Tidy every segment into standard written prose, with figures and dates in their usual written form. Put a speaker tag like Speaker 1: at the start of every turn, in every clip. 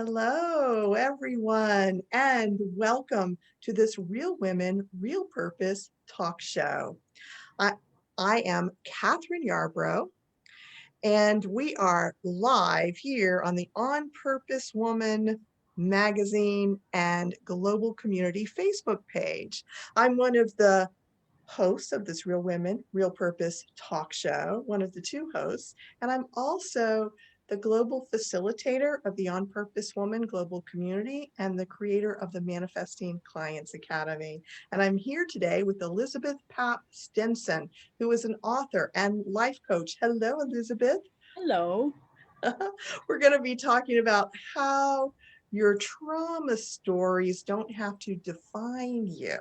Speaker 1: Hello, everyone, and welcome to this Real Women, Real Purpose talk show. I, I am Kathryn Yarborough, and we are live here on the On Purpose Woman magazine and global community Facebook page. I'm one of the hosts of this Real Women, Real Purpose talk show, one of the two hosts, and I'm also the global facilitator of the On Purpose Woman global community and the creator of the Manifesting Clients Academy. And I'm here today with Elizabeth Papp-Stinson, who is an author and life coach. Hello, Elizabeth.
Speaker 2: Hello.
Speaker 1: We're going to be talking about how your trauma stories don't have to define you.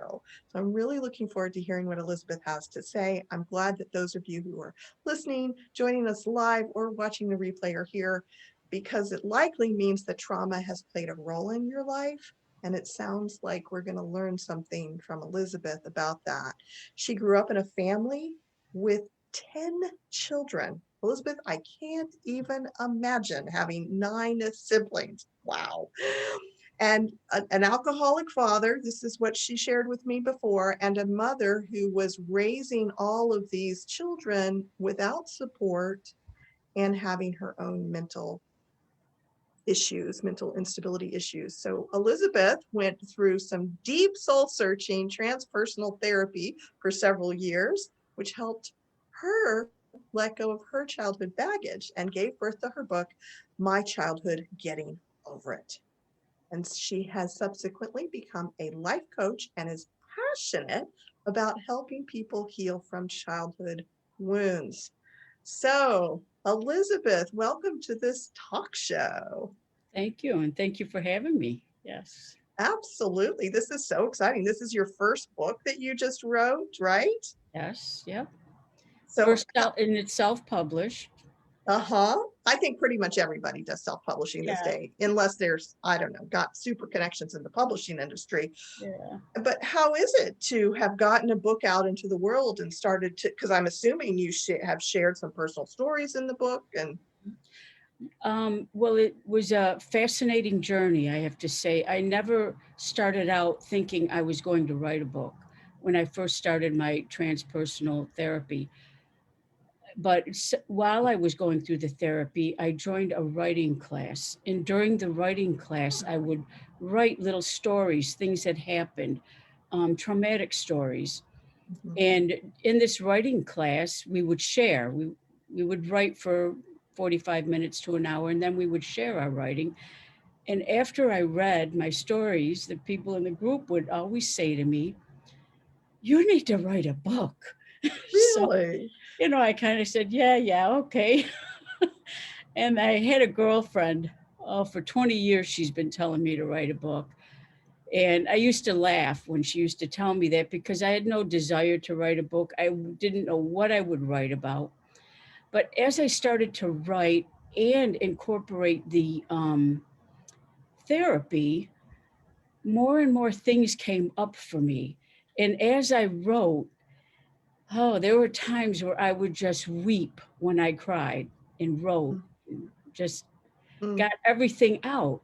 Speaker 1: So I'm really looking forward to hearing what Elizabeth has to say. I'm glad that those of you who are listening, joining us live, or watching the replay are here because it likely means that trauma has played a role in your life. And it sounds like we're going to learn something from Elizabeth about that. She grew up in a family with 10 children. Elizabeth, I can't even imagine having 9 siblings. Wow. And an alcoholic father, this is what she shared with me before, and a mother who was raising all of these children without support and having her own mental issues, mental instability issues. So Elizabeth went through some deep soul searching transpersonal therapy for several years, which helped her let go of her childhood baggage and gave birth to her book, My Childhood Getting Over It. And she has subsequently become a life coach and is passionate about helping people heal from childhood wounds. So, Elizabeth, welcome to this talk show.
Speaker 2: Thank you. And thank you for having me. Yes.
Speaker 1: Absolutely. This is so exciting. This is your first book that you just wrote, right?
Speaker 2: Yes. Yep.
Speaker 1: So,
Speaker 2: And it's self-published.
Speaker 1: uh-huh. I think pretty much everybody does self-publishing this
Speaker 2: Yeah.
Speaker 1: day, unless there's, I don't know, got super connections in the publishing industry.
Speaker 2: Yeah.
Speaker 1: But how is it to have gotten a book out into the world and started to, because I'm assuming you have shared some personal stories in the book and
Speaker 2: Well, it was a fascinating journey, I have to say. I never started out thinking I was going to write a book when I first started my transpersonal therapy. But while I was going through the therapy, I joined a writing class. And during the writing class, I would write little stories, things that happened, traumatic stories.
Speaker 1: Mhm.
Speaker 2: And in this writing class, we would share. We would write for 45 minutes to an hour, and then we would share our writing. And after I read my stories, the people in the group would always say to me, "You need to write a book." So,
Speaker 1: Really?
Speaker 2: I kind of said, "Yeah, yeah, okay." And I had a girlfriend. Oh, for 20 years, she's been telling me to write a book. And I used to laugh when she used to tell me that because I had no desire to write a book. I didn't know what I would write about. But as I started to write and incorporate the therapy, more and more things came up for me. And as I wrote, oh, there were times where I would just weep when I cried and wrote, just
Speaker 1: Mm-hmm.
Speaker 2: got everything out.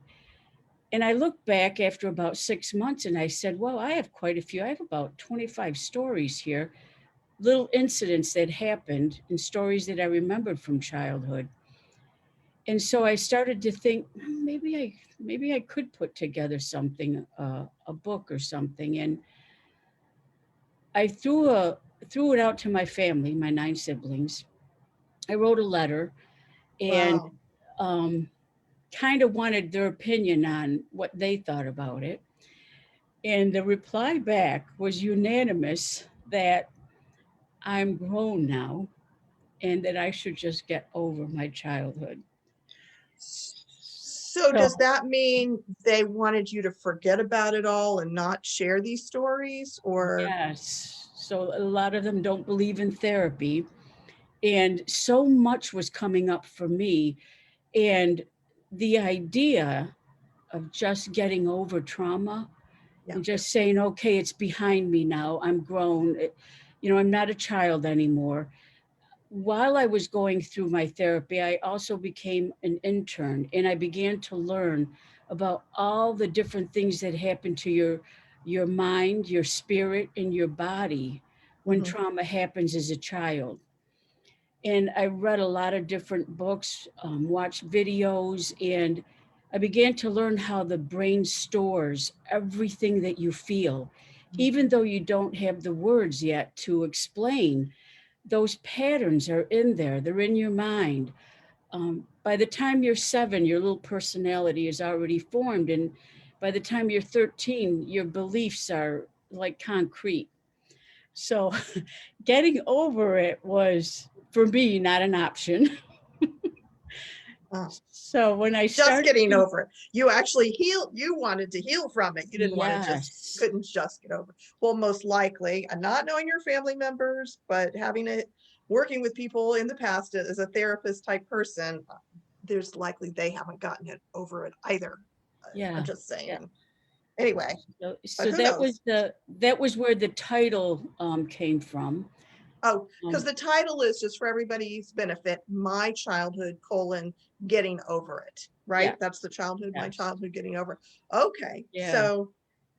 Speaker 2: And I looked back after about 6 months and I said, well, I have quite a few. I have about 25 stories here, little incidents that happened and stories that I remembered from childhood. And so I started to think, maybe I could put together something, a book or something. And I threw it out to my family, my 9 siblings. I wrote a letter and
Speaker 1: Wow.
Speaker 2: um, kind of wanted their opinion on what they thought about it. And the reply back was unanimous that I'm grown now and that I should just get over my childhood.
Speaker 1: So
Speaker 2: So,
Speaker 1: does that mean they wanted you to forget about it all and not share these stories or
Speaker 2: yes. So, a lot of them don't believe in therapy. And so much was coming up for me. And the idea of just getting over trauma
Speaker 1: yeah.
Speaker 2: and just saying, okay, it's behind me now. I'm grown. I'm not a child anymore. while I was going through my therapy, I also became an intern and I began to learn about all the different things that happen to your mind, your spirit, and your body when
Speaker 1: Hmm.
Speaker 2: trauma happens as a child. And I read a lot of different books, watched videos, and I began to learn how the brain stores everything that you feel, even though you don't have the words yet to explain. Those patterns are in there, they're in your mind. By the time you're 7, your little personality is already formed. And by the time you're 13, your beliefs are like concrete. So getting over it was, for me, not an option.
Speaker 1: Oh,
Speaker 2: So when I
Speaker 1: just
Speaker 2: started
Speaker 1: getting
Speaker 2: to,
Speaker 1: over it. You actually healed. You wanted to heal from it. You didn't want to just,
Speaker 2: yes,
Speaker 1: couldn't just get over it. Well, most likely, and not knowing your family members, but having it, working with people in the past as a therapist type person, there's likely they haven't gotten it over it either. I'm
Speaker 2: yeah,
Speaker 1: just
Speaker 2: yeah.
Speaker 1: saying. Anyway,
Speaker 2: So,
Speaker 1: but
Speaker 2: so
Speaker 1: who
Speaker 2: that was
Speaker 1: knows?
Speaker 2: where the title came from.
Speaker 1: Oh, because
Speaker 2: Um,
Speaker 1: the title is just for everybody's benefit, My Childhood, Getting Over It, right?
Speaker 2: yeah,
Speaker 1: That's the childhood, my
Speaker 2: yes,
Speaker 1: childhood getting over. Okay,
Speaker 2: yeah.
Speaker 1: so,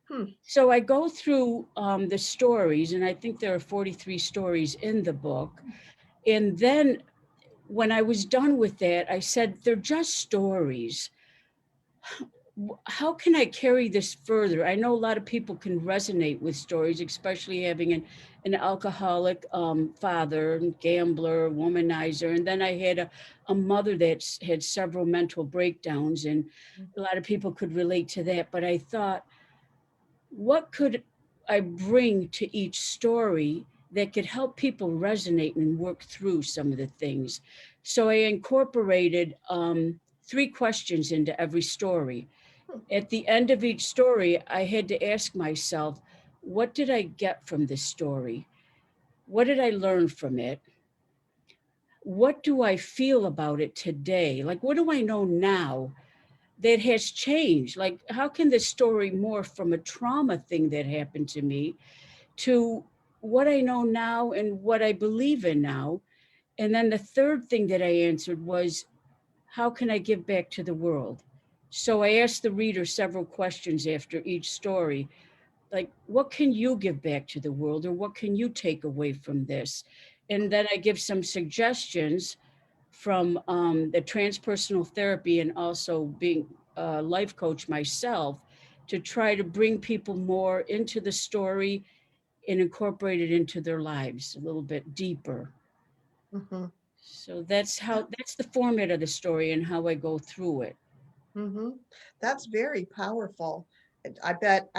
Speaker 1: hmm,
Speaker 2: So I go through the stories, and I think there are 43 stories in the book. And then when I was done with that, I said, they're just stories. How can I carry this further? I know a lot of people can resonate with stories, especially having an alcoholic father, and gambler, womanizer. And then I had a mother that had several mental breakdowns, and a lot of people could relate to that. But I thought, what could I bring to each story that could help people resonate and work through some of the things? So I incorporated 3 questions into every story.
Speaker 1: hmm,
Speaker 2: At the end of each story, I had to ask myself, what did I get from this story? What did I learn from it? What do I feel about it today? Like, what do I know now that has changed? Like, how can this story morph from a trauma thing that happened to me to what I know now and what I believe in now? And then the third thing that I answered was, how can I give back to the world? So I asked the reader several questions after each story, like, what can you give back to the world, or what can you take away from this? And then I give some suggestions from the transpersonal therapy and also being a life coach myself to try to bring people more into the story and incorporate it into their lives a little bit deeper.
Speaker 1: hmm.
Speaker 2: So that's the format of the story and how I go through it.
Speaker 1: Hmm. That's very powerful. And I bet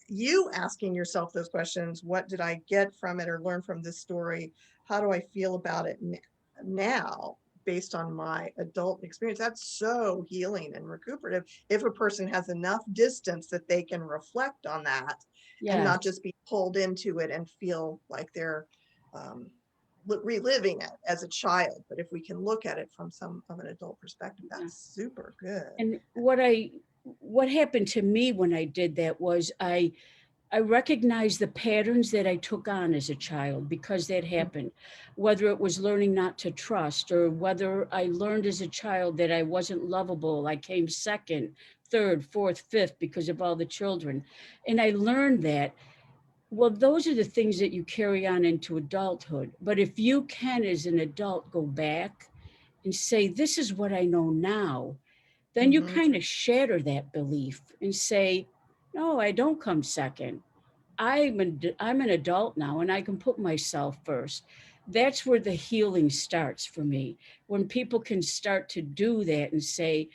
Speaker 1: you asking yourself those questions, what did I get from it or learn from this story? How do I feel about it now based on my adult experience? That's so healing and recuperative if a person has enough distance that they can reflect on that and not
Speaker 2: Yes.
Speaker 1: just be pulled into it and feel like they're um, reliving it as a child. But if we can look at it from some of an adult perspective,
Speaker 2: Yeah.
Speaker 1: that's super good.
Speaker 2: And what happened to me when I did that was I recognized the patterns that I took on as a child because that happened, whether it was learning not to trust or whether I learned as a child that I wasn't lovable. I came second, third, fourth, fifth because of all the children. And I learned that. Well, those are the things that you carry on into adulthood. But if you can, as an adult, go back and say, this is what I know now, then you
Speaker 1: Mm-hmm.
Speaker 2: kind of shatter that belief and say, no, I don't come second. I'm an adult now and I can put myself first. That's where the healing starts for me. When people can start to do that and say,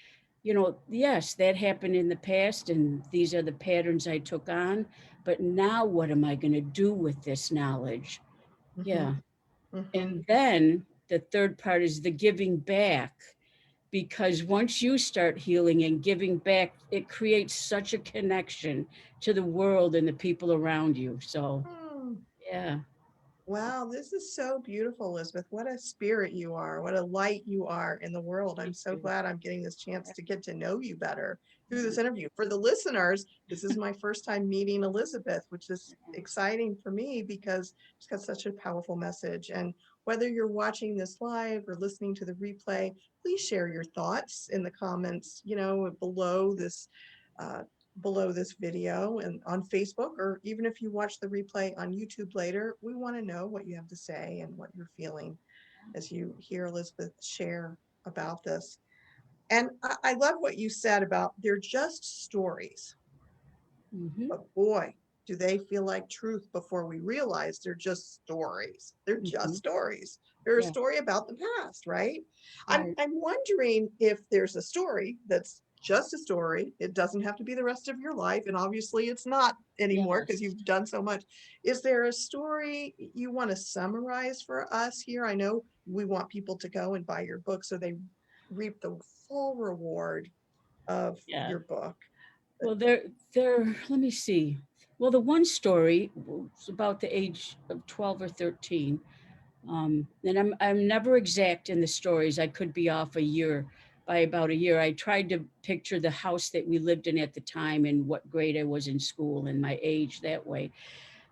Speaker 2: yes, that happened in the past and these are the patterns I took on, but now what am I going to do with this knowledge?
Speaker 1: Mm-hmm.
Speaker 2: Yeah.
Speaker 1: Mm-hmm.
Speaker 2: And then the third part is the giving back, because once you start healing and giving back, it creates such a connection to the world and the people around you. So,
Speaker 1: Hmm.
Speaker 2: yeah.
Speaker 1: Wow, this is so beautiful, Elizabeth. What a spirit you are. What a light you are in the world. I'm
Speaker 2: Thank
Speaker 1: so
Speaker 2: you.
Speaker 1: glad I'm getting this chance
Speaker 2: Yeah,
Speaker 1: to get to know you better through
Speaker 2: yeah,
Speaker 1: this interview. For the listeners, this is my first time meeting Elizabeth, which is
Speaker 2: yeah.
Speaker 1: exciting for me because she's got such a powerful message. And whether you're watching this live or listening to the replay, please share your thoughts in the comments, uh, below this video and on Facebook, or even if you watch the replay on YouTube later, we want to know what you have to say and what you're feeling as you hear Elizabeth share about this. And I love what you said about they're just stories.
Speaker 2: Mhm,
Speaker 1: But boy, do they feel like truth before we realize they're just stories. They're just
Speaker 2: mhm.
Speaker 1: stories. They're a
Speaker 2: Yeah,
Speaker 1: story about the past, right?
Speaker 2: right.
Speaker 1: I'm wondering if there's a story that's just a story. It doesn't have to be the rest of your life. And obviously it's not anymore because
Speaker 2: Yes.
Speaker 1: you've done so much. Is there a story you want to summarize for us here? I know we want people to go and buy your book so they reap the full reward of
Speaker 2: Yeah.
Speaker 1: your book.
Speaker 2: Well, let me see. Well, the one story was about the age of 12 or 13. And I'm never exact in the stories. I could be off by about a year. I tried to picture the house that we lived in at the time and what grade I was in school and my age that way.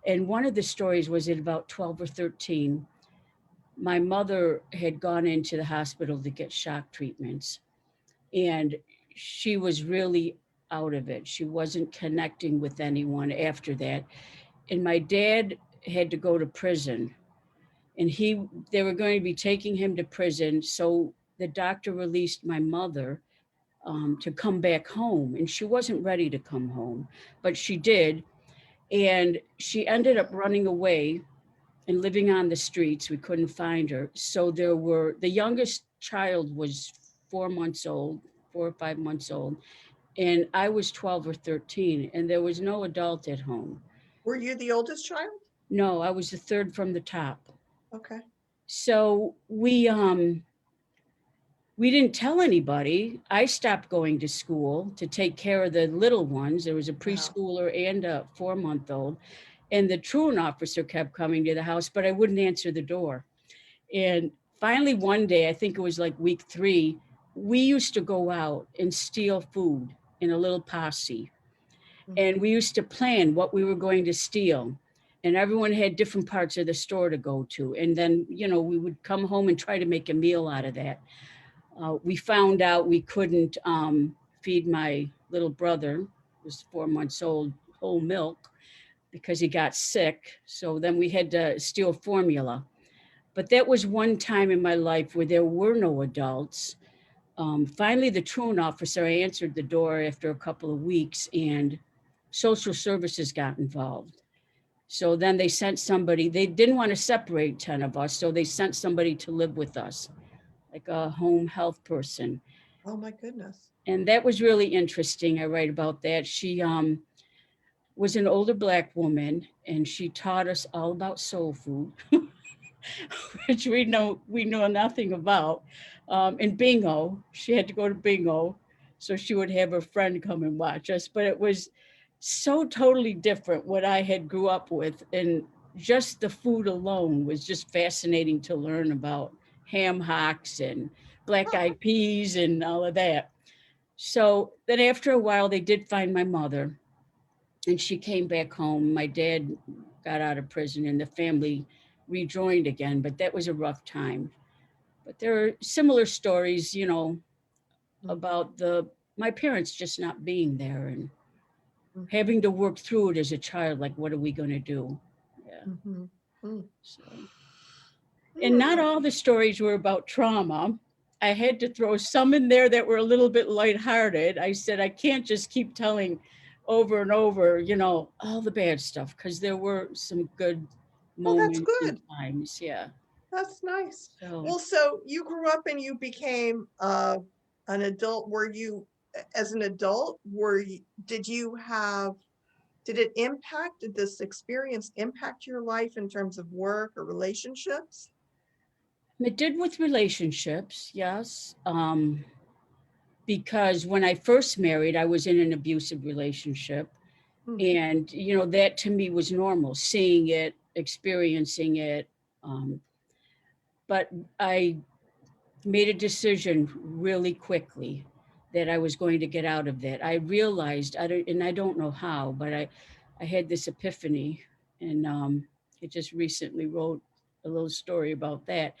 Speaker 2: And one of the stories was at about 12 or 13. My mother had gone into the hospital to get shock treatments, and she was really out of it. She wasn't connecting with anyone after that. And my dad had to go to prison, and they were going to be taking him to prison. So the doctor released my mother to come back home, and she wasn't ready to come home, but she did. And she ended up running away and living on the streets. We couldn't find her. So the youngest child was 4 months old, 4 or 5 months old, and I was 12 or 13, and there was no adult at home.
Speaker 1: Were you the oldest child?
Speaker 2: No, I was the third from the top.
Speaker 1: Okay.
Speaker 2: So we didn't tell anybody. I stopped going to school to take care of the little ones. There was a
Speaker 1: Wow.
Speaker 2: preschooler and a 4 month old. And the truant officer kept coming to the house, but I wouldn't answer the door. And finally, one day, I think it was like week 3, we used to go out and steal food in a little posse. And
Speaker 1: Mhm.
Speaker 2: we used to plan what we were going to steal. And everyone had different parts of the store to go to. And then, we would come home and try to make a meal out of that. We found out we couldn't feed my little brother, who was 4 months old, whole milk because he got sick. So then we had to steal formula. But that was one time in my life where there were no adults. Finally, the truant officer answered the door after a couple of weeks, and social services got involved. So then they sent somebody, they didn't want to separate 10 of us, so they sent somebody to live with us, like a home health person.
Speaker 1: Oh my goodness.
Speaker 2: And that was really interesting. I write about that. She was an older Black woman, and she taught us all about soul food, which we know nothing about. And bingo, she had to go to bingo, so she would have her friend come and watch us. But it was so totally different what I had grew up with, and just the food alone was just fascinating to learn about ham hocks and black eyed peas and all of that. So then after a while, they did find my mother, and she came back home. My dad got out of prison, and the family rejoined again, but that was a rough time. But there are similar stories,
Speaker 1: Mhm.
Speaker 2: about my parents just not being there and
Speaker 1: Mhm.
Speaker 2: having to work through it as a child. Like, what are we going to do? Yeah.
Speaker 1: Mhm. Mm.
Speaker 2: So, and not
Speaker 1: Hmm.
Speaker 2: all the stories were about trauma. I had to throw some in there that were a little bit lighthearted. I said, I can't just keep telling over and over, all the bad stuff, because there were some good
Speaker 1: Oh, that's
Speaker 2: moments and
Speaker 1: good.
Speaker 2: times. Yeah.
Speaker 1: That's nice.
Speaker 2: So
Speaker 1: Well, so you grew up and you became an adult. As an adult, did it impact, did this experience impact your life in terms of work or relationships?
Speaker 2: it did with relationships, yes. Because when I first married, I was in an abusive relationship.
Speaker 1: Mm.
Speaker 2: And, that to me was normal, seeing it, experiencing it. Um, but I made a decision really quickly that I was going to get out of that. I realized, I don't know how, but I had this epiphany, and I just recently wrote a little story about that.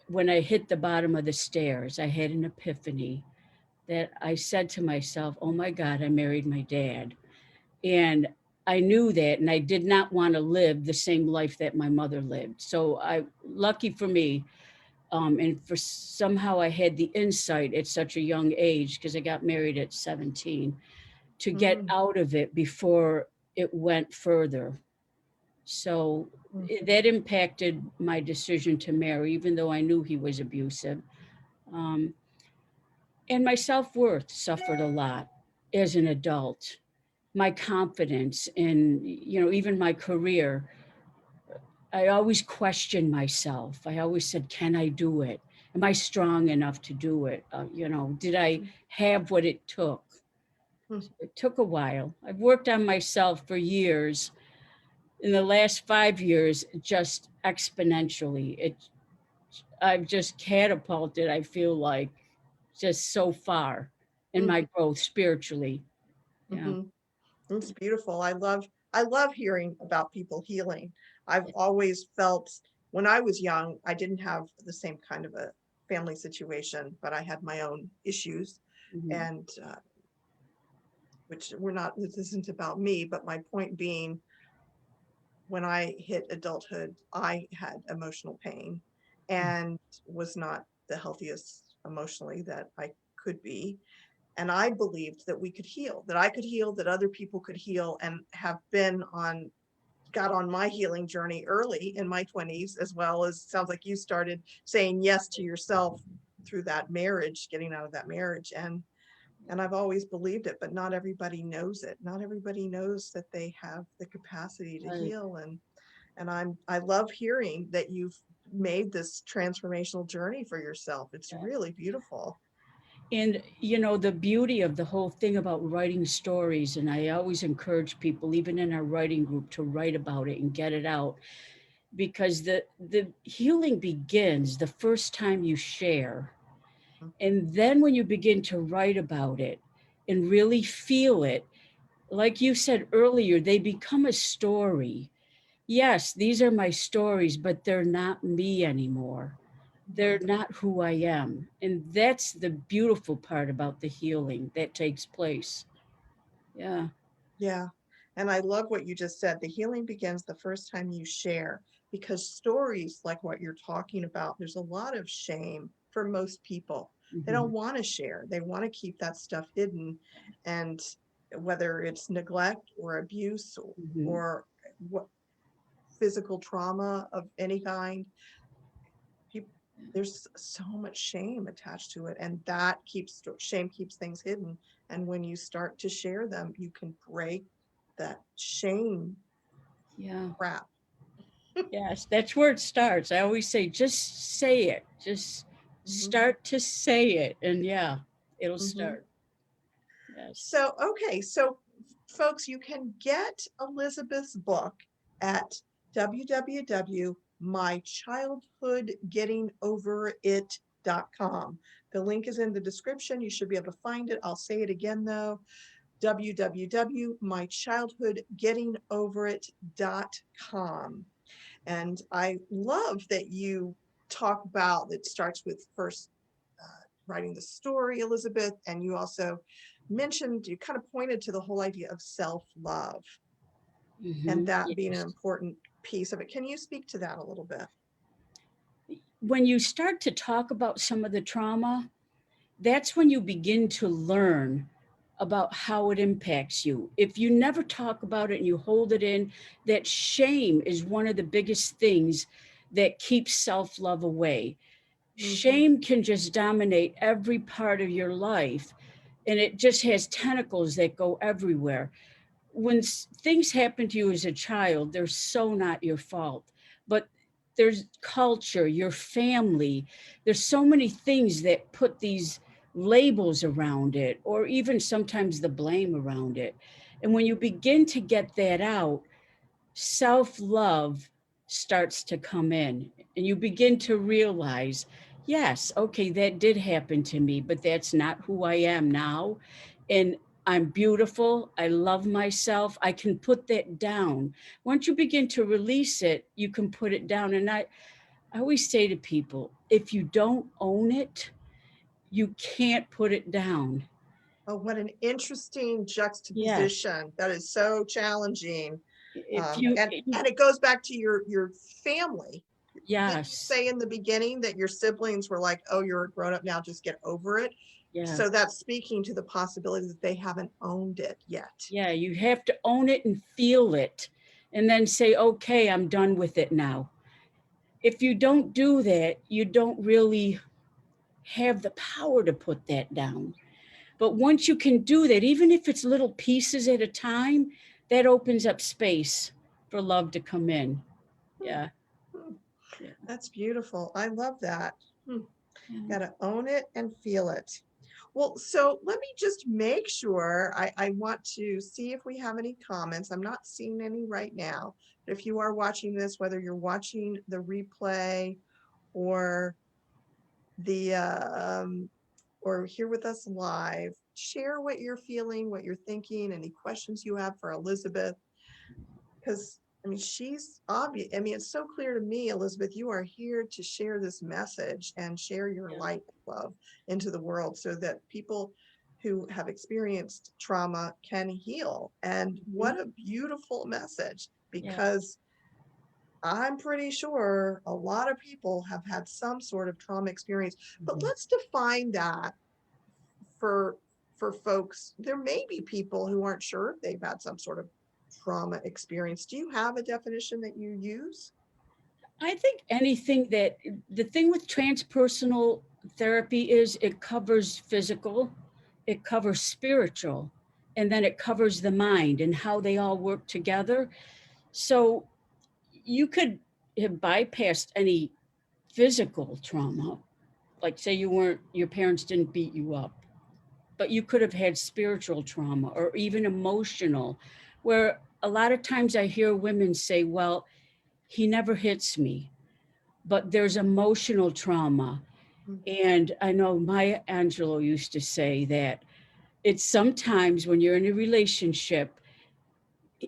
Speaker 2: When I hit the bottom of the stairs, I had an epiphany that I said to myself, oh my God, I married my dad. And I knew that, and I did not want to live the same life that my mother lived. So lucky for me, and for somehow I had the insight at such a young age, because I got married at 17, to get
Speaker 1: Mm,
Speaker 2: out of it before it went further. So
Speaker 1: mm,
Speaker 2: that impacted my decision to marry, even though I knew he was abusive. Um, and my self-worth suffered a lot as an adult. My confidence in, even my career, I always questioned myself. I always said, can I do it? Am I strong enough to do it? Did I
Speaker 1: mm,
Speaker 2: have what it took?
Speaker 1: mm,
Speaker 2: It took a while. I've worked on myself for years. In the last 5 years, just exponentially. I've just catapulted, I feel like, just so far in
Speaker 1: mm,
Speaker 2: my growth spiritually. Yeah.
Speaker 1: mhm. It's beautiful. I love hearing about people healing. I've always felt when I was young, I didn't have the same kind of a family situation, but I had my own issues,
Speaker 2: Mhm.
Speaker 1: and which we're not. This isn't about me, but my point being, when I hit adulthood, I had emotional pain, and was not the healthiest emotionally that I could be. And I believed that we could heal, that I could heal, that other people could heal, and have got on my healing journey early in my 20s, as well as sounds like you started saying yes to yourself through that marriage, getting out of that marriage. And I've always believed it, but not everybody knows it. Not everybody knows that they have the capacity to
Speaker 2: Right.
Speaker 1: heal. I love hearing that you've made this transformational journey for yourself. It's really beautiful.
Speaker 2: And, the beauty of the whole thing about writing stories, and I always encourage people, even in our writing group, to write about it and get it out, because the healing begins the first time you share. And then when you begin to write about it and really feel it, like you said earlier, they become a story. Yes, these are my stories, but they're not me anymore. They're
Speaker 1: Mhm.
Speaker 2: not who I am. And that's the beautiful part about the healing that takes place. Yeah.
Speaker 1: Yeah. And I love what you just said. The healing begins the first time you share, because stories like what you're talking about, there's a lot of shame for most people. They
Speaker 2: Hmm.
Speaker 1: don't want to share, they want to keep that stuff hidden. And whether it's neglect or abuse
Speaker 2: Hmm.
Speaker 1: or what physical trauma of any kind, people, there's so much shame attached to it, and that shame keeps things hidden. And when you start to share them, you can break that shame
Speaker 2: Yeah.
Speaker 1: wrap.
Speaker 2: Yes, that's where it starts. I always say, just say it. Just
Speaker 1: Hmm.
Speaker 2: start to say it. And yeah, it'll
Speaker 1: Hmm.
Speaker 2: start. Yes.
Speaker 1: So, okay, so folks, you can get Elizabeth's book at www.mychildhoodgettingoverit.com. The link is in the description. You should be able to find it. I'll say it again though: www.mychildhoodgettingoverit.com. And I love that you talk about, it starts with first writing the story, Elizabeth, and you also mentioned, you kind of pointed to the whole idea of self-love, and that being an
Speaker 2: Yes.
Speaker 1: important piece of it. Can you speak to that a little bit?
Speaker 2: When you start to talk about some of the trauma, that's when you begin to learn about how it impacts you. If you never talk about it and you hold it in, that shame is one of the biggest things that keeps self love away.
Speaker 1: Hmm.
Speaker 2: Shame can just dominate every part of your life, and it just has tentacles that go everywhere. When things happen to you as a child, they're so not your fault. But there's culture, your family, there's so many things that put these labels around it, or even sometimes the blame around it. And when you begin to get that out, self love starts to come in, and you begin to realize, yes, okay, that did happen to me, but that's not who I am now. And I'm beautiful. I love myself. I can put that down. Once you begin to release it, you can put it down. And I always say to people, if you don't own it, you can't put it down.
Speaker 1: Oh, what an interesting
Speaker 2: Yes.
Speaker 1: juxtaposition. That is so challenging.
Speaker 2: If you,
Speaker 1: And it goes back to your family. Didn't you
Speaker 2: yes,
Speaker 1: say in the beginning that your siblings were like, oh, you're a grown up now, just get over it?
Speaker 2: yeah,
Speaker 1: So that's speaking to the possibility that they haven't owned it yet.
Speaker 2: yeah. You have to own it and feel it and then say, okay, I'm done with it now. If you don't do that, you don't really have the power to put that down. But once you can do that, even if it's little pieces at a time, that opens up space for love to come in.
Speaker 1: Hmm,
Speaker 2: Yeah.
Speaker 1: hmm.
Speaker 2: Yeah.
Speaker 1: That's beautiful. I love that.
Speaker 2: Yeah.
Speaker 1: Got to own it and feel it. Well, so let me just make sure. I want to see if we have any comments. I'm not seeing any right now. But if you are watching this, whether you're watching the replay or the or here with us live, share what you're feeling, what you're thinking, any questions you have for Elizabeth, because I mean, she's obvious. I mean, it's so clear to me, Elizabeth, you are here to share this message and share your
Speaker 2: Yeah.
Speaker 1: light and love into the world so that people who have experienced trauma can heal. And
Speaker 2: Mhm.
Speaker 1: what a beautiful message,
Speaker 2: Yeah.
Speaker 1: because I'm pretty sure a lot of people have had some sort of trauma experience. But
Speaker 2: Mhm.
Speaker 1: let's define that for folks. There may be people who aren't sure if they've had some sort of trauma experience. Do you have a definition that you use?
Speaker 2: I think anything that the thing with transpersonal therapy is it covers physical, it covers spiritual, and then it covers the mind and how they all work together. So you could have bypassed any physical trauma, like say you weren't, your parents didn't beat you up, but you could have had spiritual trauma or even emotional, where a lot of times I hear women say, well, he never hits me, but there's emotional trauma.
Speaker 1: Mm.
Speaker 2: And I know Maya Angelou used to say that it's sometimes when you're in a relationship,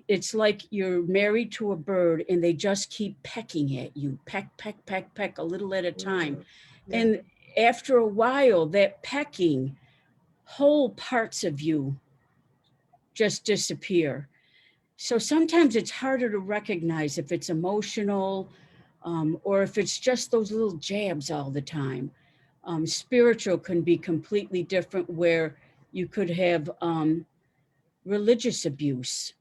Speaker 2: it's like you're married to a bird and they just keep pecking at you, peck, peck, peck, peck, a little at a time.
Speaker 1: Mm. Yeah.
Speaker 2: And after a while, that pecking, whole parts of you just disappear. So sometimes it's harder to recognize if it's emotional or if it's just those little jabs all the time. Spiritual can be completely different, where you could have religious abuse,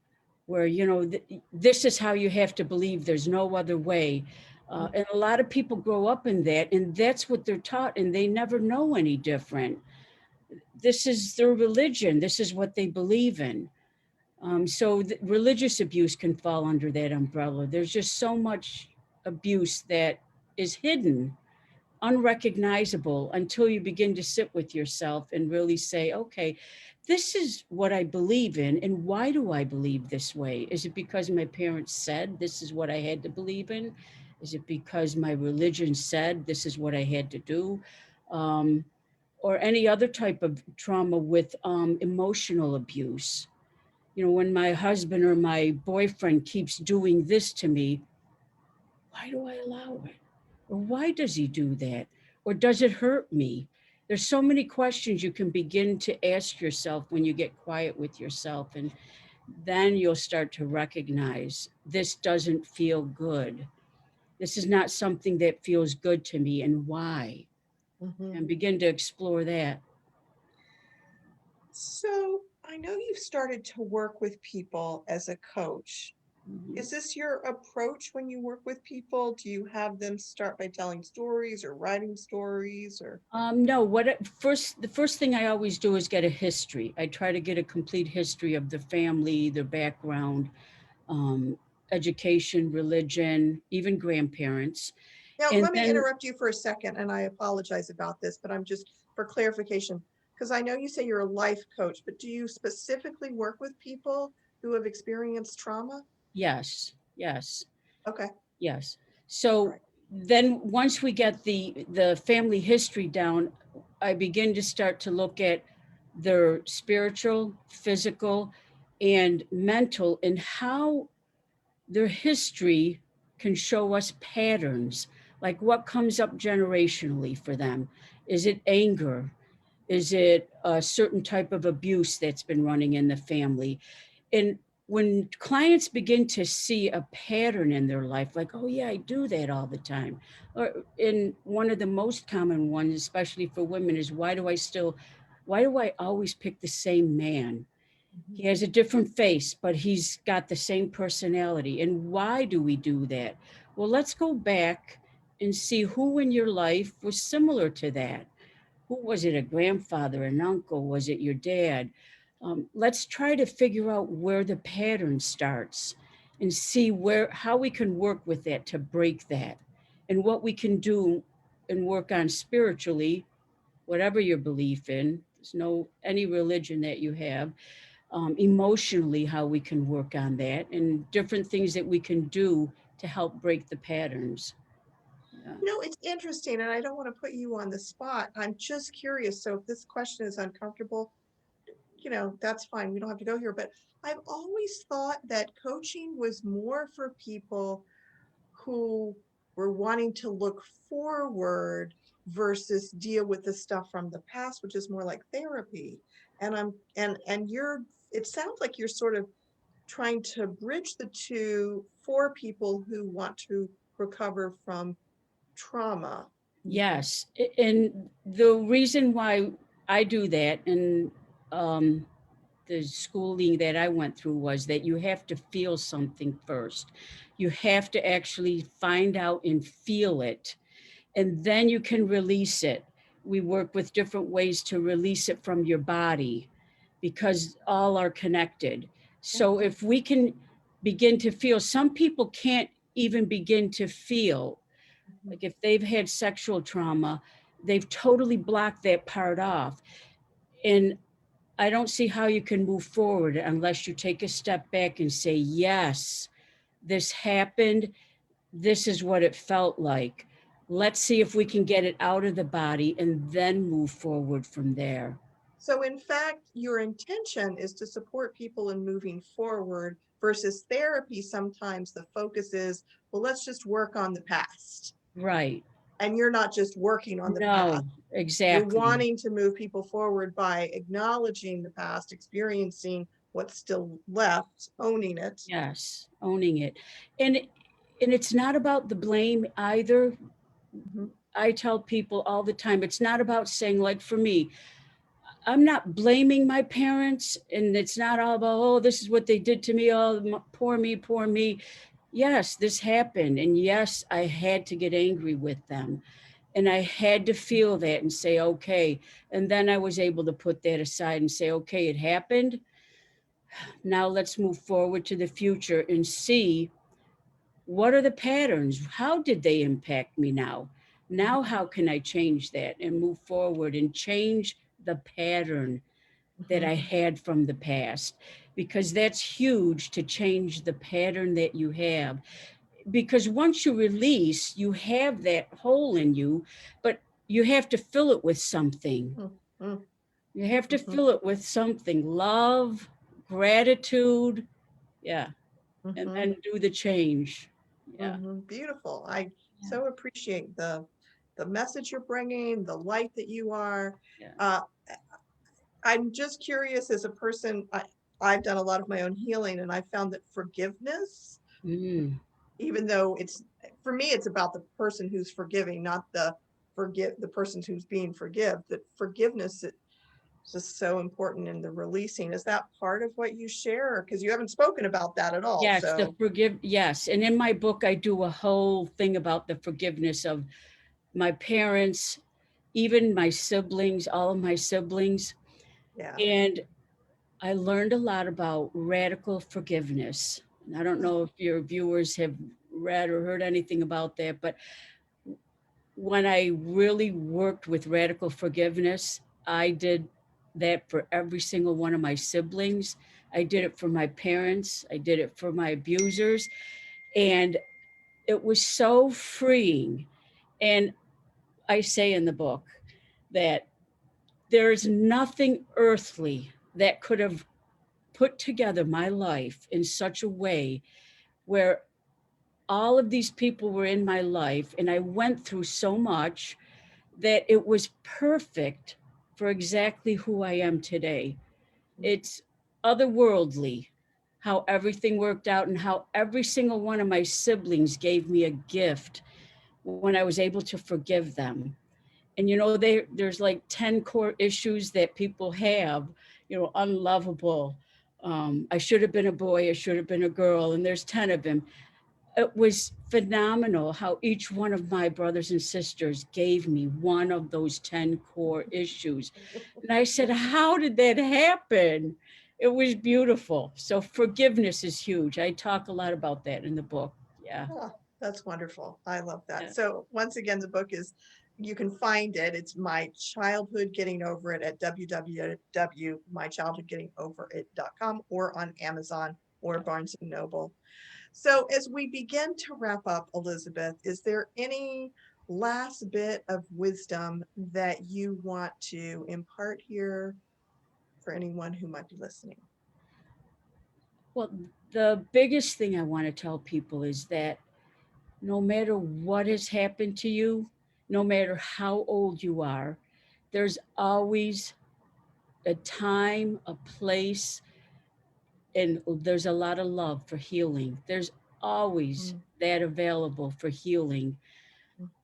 Speaker 2: where, you know, this is how you have to believe, there's no other way.
Speaker 1: Mm.
Speaker 2: And a lot of people grow up in that, and that's what they're taught, and they never know any different. This is their religion, this is what they believe in. So religious abuse can fall under that umbrella. There's just so much abuse that is hidden, unrecognizable, until you begin to sit with yourself and really say, okay, this is what I believe in. And why do I believe this way? Is it because my parents said this is what I had to believe in? Is it because my religion said this is what I had to do? Um, or any other type of trauma with emotional abuse. You know, when my husband or my boyfriend keeps doing this to me, why do I allow it? Or why does he do that? Or does it hurt me? There's so many questions you can begin to ask yourself when you get quiet with yourself. And then you'll start to recognize this doesn't feel good. This is not something that feels good to me, and why?
Speaker 1: Mhm.
Speaker 2: And begin to explore that.
Speaker 1: So I know you've started to work with people as a coach.
Speaker 2: Mhm.
Speaker 1: Is this your approach when you work with people? Do you have them start by telling stories or writing stories or?
Speaker 2: No, the first thing I always do is get a history. I try to get a complete history of the family, their background, um, education, religion, even grandparents.
Speaker 1: Now,
Speaker 2: And
Speaker 1: let me
Speaker 2: then,
Speaker 1: interrupt you for a second, and I apologize about this, but I'm just for clarification, because I know you say you're a life coach, but do you specifically work with people who have experienced trauma?
Speaker 2: yes, yes,
Speaker 1: Okay,
Speaker 2: yes.
Speaker 1: all
Speaker 2: So
Speaker 1: right.
Speaker 2: then once we get the family history down, I begin to start to look at their spiritual, physical, and mental, and how their history can show us patterns, like what comes up generationally for them. Is it anger? Is it a certain type of abuse that's been running in the family? And when clients begin to see a pattern in their life, like, oh yeah, I do that all the time. Or in one of the most common ones, especially for women, is why do I always pick the same man? He has a different face, but he's got the same personality. And why do we do that? Well, let's go back and see who in your life was similar to that. Who was it? A grandfather, an uncle? Was it your dad? Let's try to figure out where the pattern starts and see how we can work with that to break that, and what we can do and work on spiritually, whatever your belief in. There's no any religion that you have. Emotionally, how we can work on that, and different things that we can do to help break the patterns. Yeah.
Speaker 1: It's interesting, and I don't want to put you on the spot. I'm just curious. So if this question is uncomfortable, that's fine. We don't have to go here. But I've always thought that coaching was more for people who were wanting to look forward versus deal with the stuff from the past, which is more like therapy. And it sounds like you're sort of trying to bridge the two for people who want to recover from trauma.
Speaker 2: Yes, and the reason why I do that, and um, the schooling that I went through, was that you have to feel something first. You have to actually find out and feel it, and then you can release it. We work with different ways to release it from your body, because all are connected. So if we can begin to feel, some people can't even begin to feel. Like if they've had sexual trauma, they've totally blocked that part off. And I don't see how you can move forward unless you take a step back and say, yes, this happened. This is what it felt like. Let's see if we can get it out of the body and then move forward from there.
Speaker 1: So in fact, your intention is to support people in moving forward versus therapy. Sometimes the focus is, well, let's just work on the past.
Speaker 2: Right.
Speaker 1: And you're not just working on the past.
Speaker 2: No,
Speaker 1: You're
Speaker 2: exactly.
Speaker 1: wanting to move people forward by acknowledging the past, experiencing what's still left, owning it.
Speaker 2: Yes, owning it. And it's not about the blame either.
Speaker 1: Mhm.
Speaker 2: I tell people all the time, it's not about saying, like for me, I'm not blaming my parents, and it's not all about, oh, this is what they did to me. Oh, poor me, poor me. Yes, this happened. And yes, I had to get angry with them. And I had to feel that and say, okay. And then I was able to put that aside and say, okay, it happened. Now let's move forward to the future and see, what are the patterns? How did they impact me now? Now, how can I change that and move forward and change the pattern that I had from the past? Because that's huge, to change the pattern that you have. Because once you release, you have that hole in you, but you have to fill it with something.
Speaker 1: Mhm.
Speaker 2: You have to
Speaker 1: Mhm.
Speaker 2: fill it with something: love, gratitude. Yeah. And
Speaker 1: Mhm.
Speaker 2: then do the change. Yeah.
Speaker 1: Beautiful. I
Speaker 2: Yeah.
Speaker 1: so appreciate the message you're bringing, the light that you are.
Speaker 2: Yeah.
Speaker 1: Uh, I'm just curious, as a person, I've done a lot of my own healing, and I found that forgiveness,
Speaker 2: Mm.
Speaker 1: even though for me, it's about the person who's forgiving, not the person who's being that forgiveness is just so important in the releasing. Is that part of what you share? Because you haven't spoken about that at all.
Speaker 2: Yes,
Speaker 1: So
Speaker 2: yes. And in my book, I do a whole thing about the forgiveness of my parents, even my siblings, all of my siblings.
Speaker 1: yeah.
Speaker 2: And I learned a lot about radical forgiveness. And I don't know if your viewers have read or heard anything about that, but when I really worked with radical forgiveness, I did that for every single one of my siblings. I did it for my parents. I did it for my abusers. And it was so freeing. And I say in the book that there's nothing earthly that could have put together my life in such a way where all of these people were in my life and I went through so much that it was perfect for exactly who I am today. It's otherworldly how everything worked out and how every single one of my siblings gave me a gift when I was able to forgive them. And there's like 10 core issues that people have, unlovable. I should have been a boy, I should have been a girl, and there's 10 of them. It was phenomenal how each one of my brothers and sisters gave me one of those 10 core issues. And I said, how did that happen? It was beautiful. So forgiveness is huge. I talk a lot about that in the book. Yeah.
Speaker 1: Oh, that's wonderful. I love that.
Speaker 2: Yeah.
Speaker 1: So once again, the book is, you can find it. It's My Childhood Getting Over It at www.mychildhoodgettingoverit.com or on Amazon or Barnes and Noble. So as we begin to wrap up, Elizabeth, is there any last bit of wisdom that you want to impart here for anyone who might be listening?
Speaker 2: Well, the biggest thing I want to tell people is that no matter what has happened to you, no matter how old you are, there's always a time, a place, and there's a lot of love for healing. There's always
Speaker 1: Mm,
Speaker 2: that available for healing.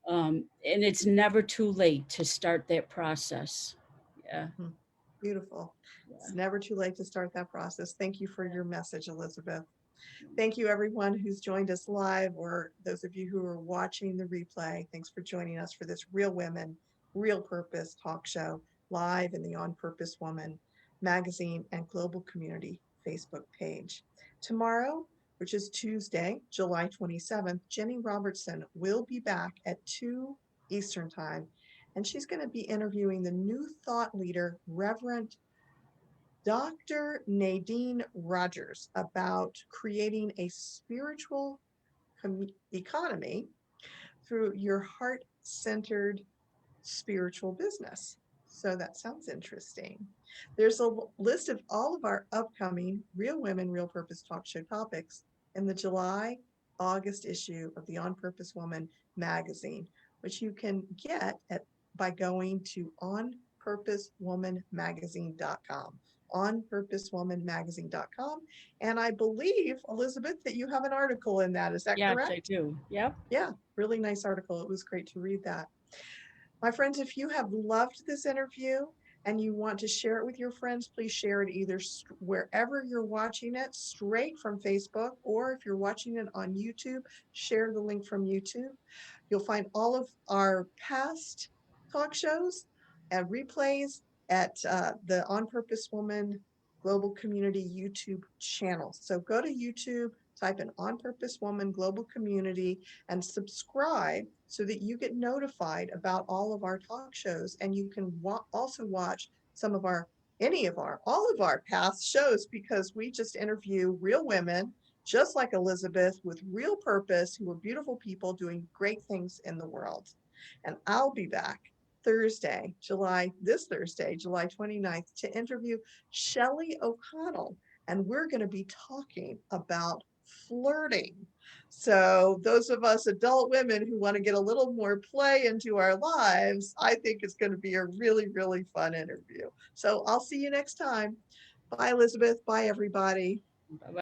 Speaker 1: mm,
Speaker 2: And it's never too late to start that process. Yeah.
Speaker 1: mm. Beautiful.
Speaker 2: Yeah.
Speaker 1: It's never too late to start that process. Thank you for your message, Elizabeth. Thank you, everyone who's joined us live, or those of you who are watching the replay. Thanks for joining us for this Real Women, Real Purpose talk show live in the On Purpose Woman magazine and global community Facebook page. Tomorrow, which is Tuesday, July 27th, Jenny Robertson will be back at 2 Eastern Time, and she's going to be interviewing the New Thought leader, Reverend Dr. Nadine Rogers, about creating a spiritual economy through your heart-centered spiritual business. So that sounds interesting. There's a list of all of our upcoming Real Women, Real Purpose talk show topics in the July, August issue of the On Purpose Woman magazine, which you can get by going to onpurposewomanmagazine.com. Onpurposewomanmagazine.com. And I believe, Elizabeth, that you have an article in that. Is that
Speaker 2: Yes, I
Speaker 1: correct?
Speaker 2: do. Yep.
Speaker 1: Yeah, really nice article. It was great to read that. My friends, if you have loved this interview and you want to share it with your friends, please share it either wherever you're watching it, straight from Facebook, or if you're watching it on YouTube, share the link from YouTube. You'll find all of our past talk shows and replays at the On Purpose Woman Global Community YouTube channel. So go to YouTube, type in On Purpose Woman Global Community, and subscribe so that you get notified about all of our talk shows. And you can also watch all of our past shows, because we just interview real women just like Elizabeth with real purpose, who are beautiful people doing great things in the world. And I'll be back this Thursday, July 29th, to interview Shelley O'Connell. And we're going to be talking about flirting. So those of us adult women who want to get a little more play into our lives, I think it's going to be a really, really fun interview. So I'll see you next time. Bye, Elizabeth. Bye, everybody.
Speaker 2: Bye-bye.